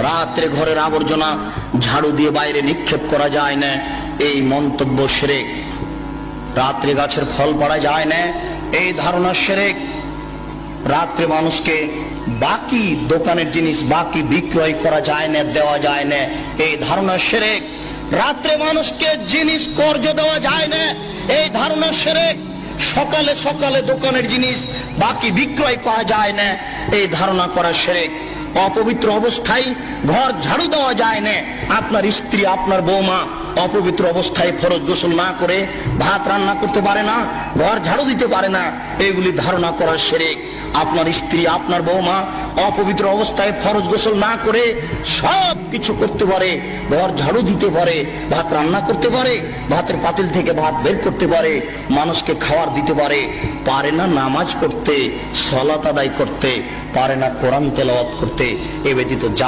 রাত্রে ঘরের আবর্জনা ঝাড়ু দিয়ে বাইরে নিক্ষেপ করা যায় না, এই মন্তব্য শিরক। রাত্রে গাছের ফল পাড়া যায় না, এই ধারণা শিরক। রাত্রে মানুষকে বাকি দোকানের জিনিস বাকি বিক্রয় করা যায় না, দেওয়া যায় না, এই ধারণা শিরক। রাত্রে মানুষকে জিনিস কর্জ দেওয়া যায় না, এই ধারণা শিরক। সকালে সকালে দোকানের জিনিস বাকি বিক্রয় করা যায় না, এই ধারণা করা শিরক। অপবিত্র অবস্থায় ঘর ঝাড়ু দেওয়া যায় না, আপনার স্ত্রী আপনার বৌমা অপবিত্র অবস্থায় ফরজ গোসল না করে ভাত রান্না করতে পারে না, ঘর ঝাড়ু দিতে পারে না, এগুলি ধারণা করা শিরক। আপনার স্ত্রী আপনার বৌমা অপবিত্র অবস্থায় ফরজ গোসল না করে সব কিছু করতে পারে, ঘর ঝাড়ু দিতে পারে, ভাত রান্না করতে পারে, ভাতের পাতিল থেকে ভাত বের করতে পারে, মানুষকে খাবার দিতে পারে, পারে না নামাজ পড়তে, সালাত আদায় করতে, পারে না কোরআন তেলাওয়াত করতে, এ ব্যতীত যা